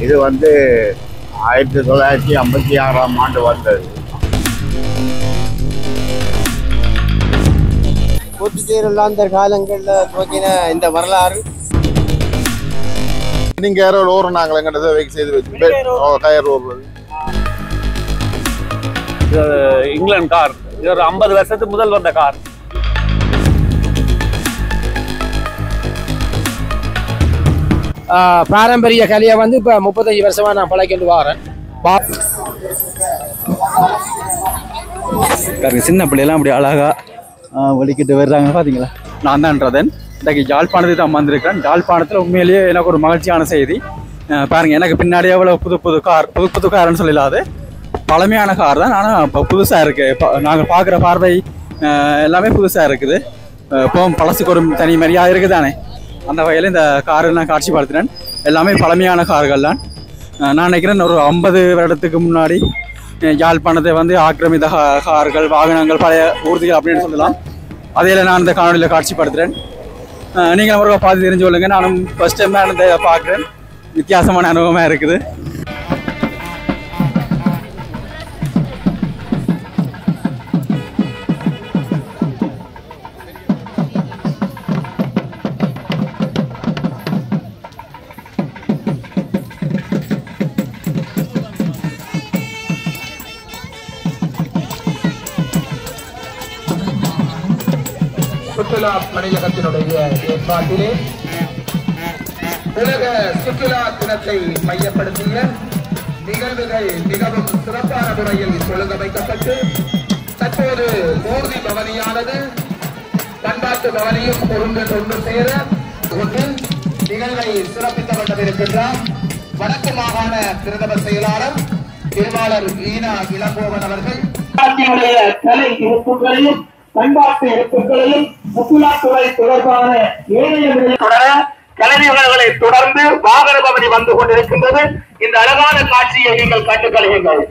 இது வந்து 1956ஆம் ஆண்டு வந்தது. போர்த்துகேயர்கள் அந்த காலங்களில் துவக்கின இந்த வரலாறு நீங்க யாரோ லோர் நாங்கள் எங்கிட்ட சேவைக்கு செய்து வச்சு டயர் ஓடுறது. இங்கிலாந்து கார், இது ஒரு 50 வருஷத்துக்கு முதல் வந்த கார். பாரம்பரிய கலையை வந்து இப்போ 35 வருஷமா நான் பழகிட்டு வரேன். சின்ன பிள்ளைலாம் அப்படி அழகா வலிக்கிட்டு வர்றாங்க பார்த்தீங்களா. நான் தான்றதன் இன்றைக்கு யாழ்ப்பாணத்துக்கு தான் வந்திருக்கிறேன். யாழ்ப்பாணத்தில் உண்மையிலேயே எனக்கு ஒரு மகிழ்ச்சியான செய்தி. பாருங்கள், எனக்கு பின்னாடியே எவ்வளோ புது கார்னு சொல்லலாது பழமையான கார் தான். ஆனால் இப்போ புதுசாக இருக்குது. நாங்கள் பார்க்குற பார்வை எல்லாமே புதுசாக இருக்குது. இப்போ பழசுக்கு ஒரு தனி மரியாதை இருக்குது தானே. அந்த வகையில் இந்த காரை நான் காட்சிப்படுத்தினேன். எல்லாமே பழமையான கார்கள் தான். நான் நினைக்கிறேன் ஒரு 50 வருடத்துக்கு முன்னாடி யாழ்ப்பாணத்தை வந்து ஆக்கிரமித்த கார்கள், வாகனங்கள், பழைய ஊர்திகள் அப்படின்னு சொல்லலாம். அதையில் நான் இந்த காணொலியில் காட்சிப்படுத்துகிறேன். நீங்கள் ஒரு பார்த்து தெரிஞ்சு கொள்ளுங்க. நானும் ஃபர்ஸ்ட் டைம் தான் இதை பார்க்குறேன். வித்தியாசமான அனுபவமாக இருக்குது. சுற்றுலா பணியகத்தினுடைய ஏற்பாட்டிலே உலக சுற்றுலா தினத்தை மையப்படுத்திய நிகழ்வுகள் மிகவும் சிறப்பான முறையில் ஒழுங்கமைக்கப்பட்டு தற்போது மூர்த்தி பவனியானது பண்பாட்டு பவனியும் ஒன்று சேர கொண்டு நிகழ்வை சிறப்பிக்க வேண்டும் இருக்கின்றார் வடக்கு மாகாண பிரதம செயலாளர் திருவாளர் ஈனா இளங்கோவன் அவர்கள் கலை இருப்புகளையும் பண்பாட்டு எழுத்துக்களையும் சுற்றுலாத்துறை தொடர்பான ஏனைய தொடர கலைஞர்களை தொடர்ந்து வாகன பவனி வந்து கொண்டிருக்கின்றது. இந்த அழகான காட்சியை நீங்கள் கண்டு கழியுங்கள்.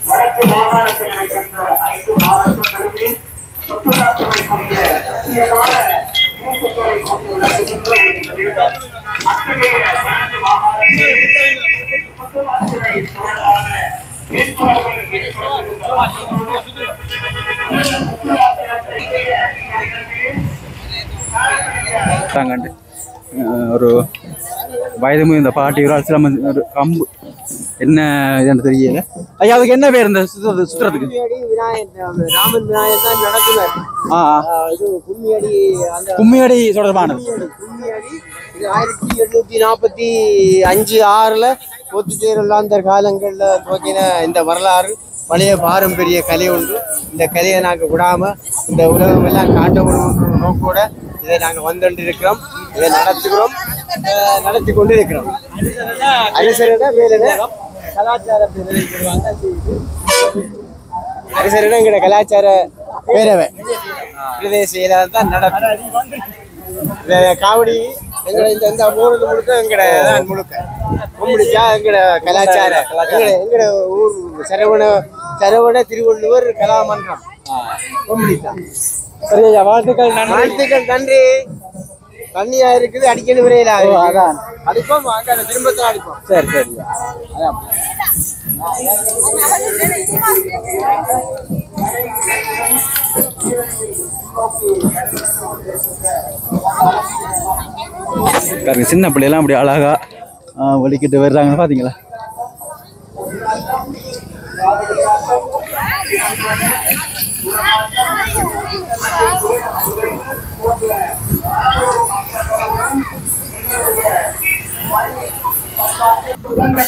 வடக்கு மாகாணத்தில் இருக்கின்ற 5 மாவட்டங்களில் சுற்றுலாத்துறைக்குரிய மூக்குத்துறை கொண்டுள்ள அத்தகைய மாகாணத்தில் சுற்றுலாத்துறை தொடர்பான ஒரு வயது இந்த பாட்டி ஒரு ஒரு கம்பு என்ன இதுன்னு தெரியல. ஐயா, அதுக்கு என்ன பேர் இந்த சுற்றுறதுக்கு? ராமன் விநாயகர் தான் நடத்துவார். கும்மியடி தொடர்பானது. இது 1845-6 போர்த்துகேயர்கள் அந்த காலங்களில் துவக்கின இந்த வரலாறு பழைய பாரம்பரிய கலை ஒன்று. இந்த கலையை நாங்கள் விடாம இந்த உலகம் எல்லாம் காட்ட முடியுன்ற நோக்கோட இதை நாங்கள் வந்துட்டு இருக்கிறோம். இதை நடத்தி கொண்டு இருக்கிறோம். அரிசரடா வேலை கலாச்சார அரிசரடா எங்களோட கலாச்சார பேரவை பிரதேச செயலாளர் தான் நடக்கும். காவடி எங்களை இந்த ஊருக்கு முழுக்க எங்கட முழுக்க கும்பிடிச்சா எங்கட கலாச்சார எங்கட ஊர் சரவண திருவள்ளுவர் கலாமன்றம் கும்பிடித்தான். சரியா, வாழ்த்துக்கள் நன்றி. தண்ணியா இருக்குது, அடிக்கடி விரையில அதான் அடிப்போம். திரும்பத்தான் அடிப்போம். சரி சரி. சின்ன பிள்ளைலாம் அப்படி அழகா வலிக்கிட்டு வர்றாங்க பார்த்தீங்களா.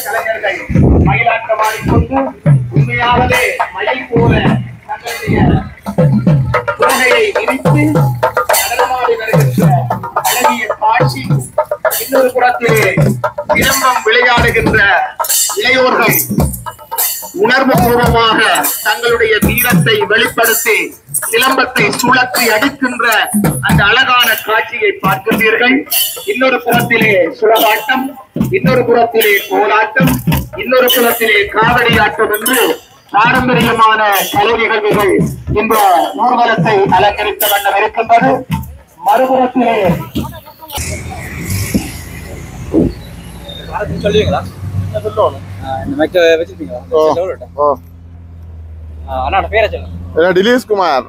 கலைஞர்கள் மயிலாட்டமாடிக்கொண்டு உண்மையாகவே மயில் போல தங்களுடைய உலகையை விரித்து நடனமாடி புறத்திலே சிலம்பம் விளையாடுகின்ற இளையோர்கள் உணர்வு பூர்வமாக தங்களுடைய வீரத்தை வெளிப்படுத்தி சிலம்பத்தை சுழற்றி அடிக்கின்ற அந்த அழகான காட்சியை பார்க்கின்றீர்கள். இன்னொரு புறத்திலே சுழலாட்டம், இன்னொரு புறத்திலே கோலாட்டம், இன்னொரு புறத்திலே காவடி ஆட்டம் என்று பாரம்பரியமான கலை நிகழ்வுகள் இந்த ஊர்வலத்தை அலங்கரித்த வண்ணம் இருக்கின்றது. மறுபுறத்திலே சொல்லுவீங்களா? இந்த மைக்க வச்சிருக்கீங்களா? அண்ணா பேரை சொல்லுங்க. டிலீஸ் குமார்.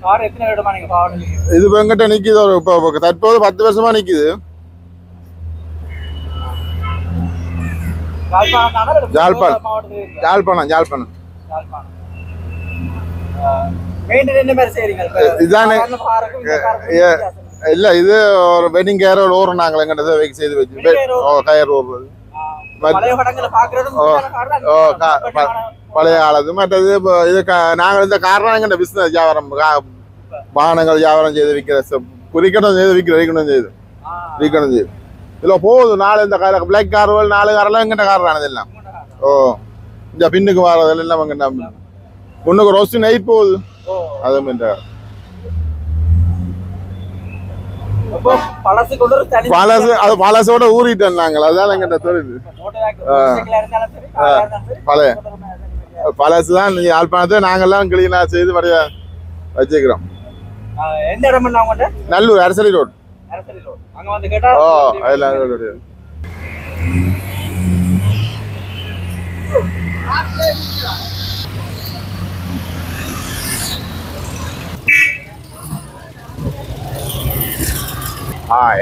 கார் எத்தனை வருடமா நீங்க பாவனை? இது எங்கிட்ட நிக்குது ஒரு தற்போது 10 வருஷமா நிக்குது. யாழ்ப்பாணம். இல்ல இது ஒரு வெட்டிங் கேர் ஒரு நாங்கள் எங்கிட்ட செய்து வச்சு கயர் ஓடுறது பழைய காலத்து மற்றது இது நாங்கள் இந்த காரணம் எங்கிட்ட பிசினஸ் வியாபாரம் வாகனங்கள் வியாபாரம் செய்து விற்கிற குறிக்கணும் செய்து விற்கணும் செய்து இதுல போகுது. நாலு இந்த கார் பிளாக் கார்கள் 4 காரெல்லாம் எங்கிட்ட கார் ஆனது எல்லாம். இந்த பின்னுக்கு வர்றது எல்லாம் எங்கிட்ட முன்னுக்கு ரோஸ்ட் நைட் போகுது. அது பழசோட ஊறிட்டோம் நாங்கள். அதுதான் எங்கிட்ட தொழில். பழசுதான் யாழ்ப்பாணத்தை நாங்கெல்லாம் கிளீனா செய்து வரைய வச்சுக்கிறோம். நல்லூர் அரசலி ரோடு.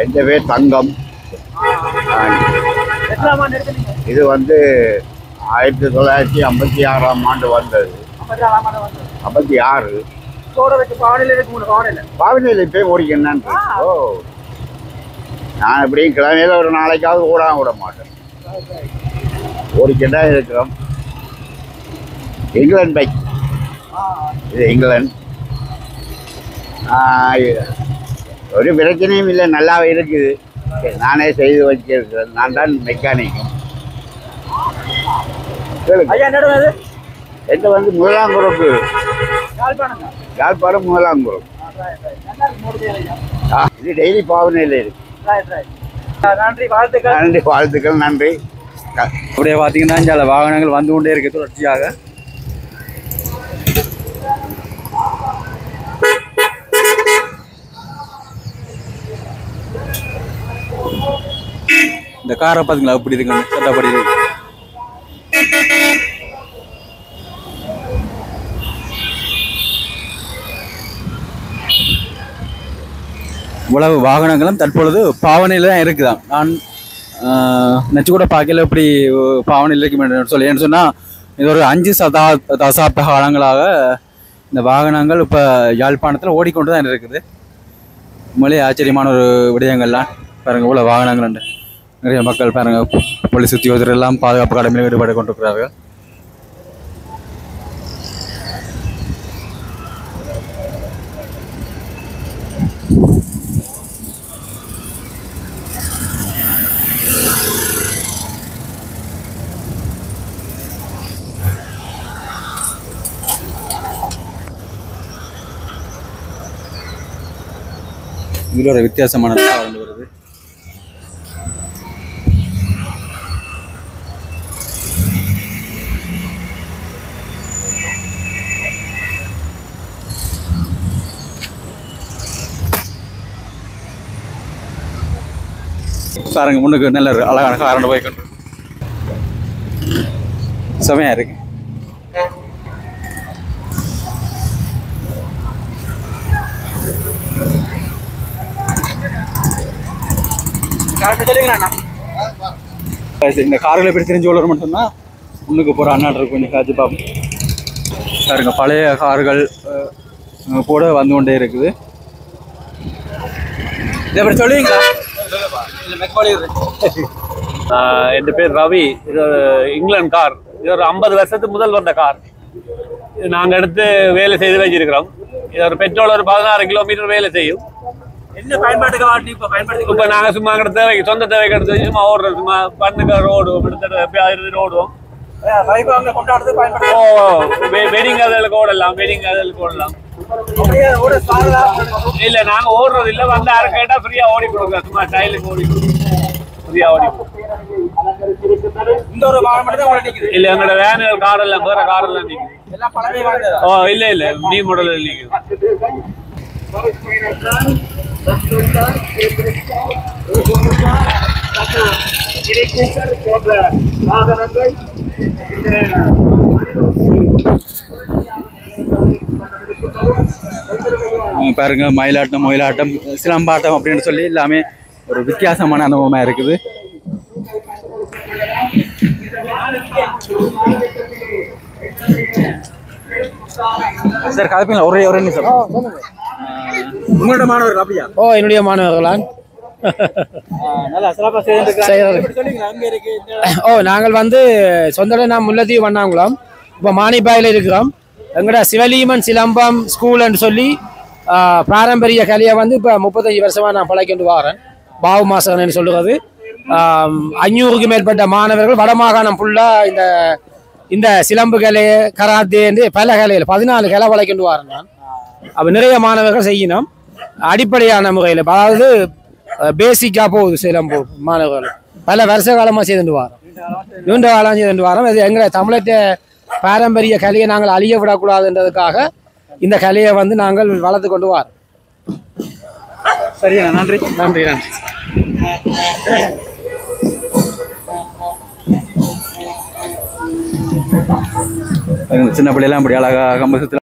என் பேர் தங்கம். இது 1956ஆம் ஆண்டு வந்தது. 56 பாவனையில் போய் ஓடிக்கணும். நான் எப்படியும் கிழமையில ஒரு நாளைக்காவது ஓடாம விட மாட்டேன். ஓடிக்கிட்டா இருக்கிறோம். இங்கிலாந்து பைக். இது இங்கிலாந்து. ஒரு பிரச்சனையும் இல்லை, நல்லாவே இருக்குது. நானே செய்து வச்சிருக்கிறேன். நான் தான் மெக்கானிக்கும். என்கிட்ட முதலாங்குறப்பு. யாழ்ப்பாணம் முதலாங்குறப்பு. இது டெய்லி பாவனையில் இருக்கு. நன்றி, வாழ்த்துக்கள். நன்றி. அப்படியே பார்த்தீங்கன்னா சில வாகனங்கள் வந்து கொண்டே இருக்கு தொடர்ச்சியாக. இந்த காரை பார்த்தீங்களா எப்படி இருக்குன்னு சட்டப்படி இருக்கு. இவ்வளவு வாகனங்களும் தற்பொழுது பாவனையில் தான் இருக்குதான். நான் நச்சு கூட பார்க்கல எப்படி பாவனையில் இருக்கு சொல்லி. ஏன்னு சொன்னால் இது ஒரு 5 தசாப்த காலங்களாக இந்த வாகனங்கள் இப்போ யாழ்ப்பாணத்தில் ஓடிக்கொண்டு தான் இருக்குது. உண்மையிலே ஆச்சரியமான ஒரு விடயங்கள்லாம் பாருங்கள். இவ்வளோ வாகனங்கள் உண்டு. நிறைய மக்கள் பாருங்கள், போலீஸ் உத்தியோகத்தர் எல்லாம் பாதுகாப்பு கடமையில் ஈடுபட்டு கொண்டிருக்கிறார்கள். இதில் ஒரு வித்தியாசமான வந்து வருது. பாருங்க, முன்னுக்கு நல்ல அழகான காரணம் போய்க்கொண்டு செமையா இருக்கு. இந்த கார்களை எப்படி தெரிஞ்சு கொள்ள மட்டும்தான் முன்னுக்கு போகிற அண்ணாட்டு கொஞ்சம் காட்சி பார்ப்போம். பாருங்க, பழைய கார்கள் கூட வந்து கொண்டே இருக்குது. இதை எப்படி சொல்லுவீங்களா? என் பேர் ரவி. இது ஒரு இங்கிலாந்து கார். இது ஒரு 50 வருஷத்துக்கு முதல் வந்த கார். இது நாங்கள் எடுத்து வேலை செய்து வச்சிருக்கிறோம். இது ஒரு பெட்ரோல் ஒரு 16 கிலோமீட்டர் வேலை செய்யும். என்ன பயன்பாட்டுக்கு வாட்டி இப்ப பயன்படுத்தி இப்ப நாங்க சும்மா அங்க தேவைக்கு சொந்த தேவைக்கு எடுத்து சும்மா ஓடுறோம், சும்மா பண்ணுக்கு ஓடுவோம், எடுத்துட்டு ஓடுவோம். வைபவங்களை கொண்டாடுறது பயன்படுத்தி வெட்டிங் அதுகளுக்கு ஓடலாம், வெட்டிங் அதுகளுக்கு ஓடலாம். அப்படியே ஓட சாரதா இல்ல நாங்க ஓடுறது இல்ல, வந்து யாரும் கேட்டா ஃப்ரீயா ஓடி கொடுங்க, சும்மா ஸ்டைலுக்கு ஓடி ஃப்ரீயா ஓடி. இந்த ஒரு வாரம் மட்டும் தான் ஓட நிக்குது. இல்ல எங்களோட வேனுகள் கார் எல்லாம் வேற கார் எல்லாம் நிக்குது. எல்லாம் பழமை வாய்ந்ததா? இல்ல இல்ல நியூ மாடல் நிக்குது. பாருங்க, மயிலாட்டம், ஒயிலாட்டம், சிலம்பாட்டம் அப்படின்னு சொல்லி எல்லாமே ஒரு வித்தியாசமான அனுபவமா இருக்குது. சார் கதைப்பீங்களா? ஒரே நிமிஷம். உங்களோட மாணவர்கள் அப்படியா? என்னுடைய மாணவர்களா? நல்லா சிறப்பாக நாங்கள் வந்து சொந்த நான் முல்லத்தீவு வண்ணாங்குளம், இப்போ மானிப்பாயில் இருக்கிறோம். எங்களோட சிவலீமன் சிலம்பம் ஸ்கூல்னு சொல்லி பாரம்பரிய கலையை வந்து இப்போ 35 வருஷமாக நான் பழக்கிட்டு வரேன். பாவு மாசகன்னு சொல்லுறது. 500க்கு மேற்பட்ட மாணவர்கள் வடமாகாணம் ஃபுல்லாக இந்த சிலம்பு கலை, கராத்தேந்து பல கலையில் 14 கலை பழக்கிட்டு வரேன் நான். அப்போ நிறைய மாணவர்கள் செய்யணும். அடிப்படையான முறையில், அதாவது பேசிக்காக போகுது சிலம்பு மாணவர்கள். பல வருஷ காலமாக செய்துட்டு வரோம், நீண்ட காலம் செய்துட்டு வரோம். இது எங்களை தமிழக பாரம்பரிய கலையை நாங்கள் அழிய விடக்கூடாதுன்றதுக்காக இந்த கலையை வந்து நாங்கள் வளர்த்து கொண்டு வரோம். சரியா? நன்றி நன்றி நன்றி. சின்ன பிள்ளைலாம் இப்படி அழகாக கம்பசத்தில்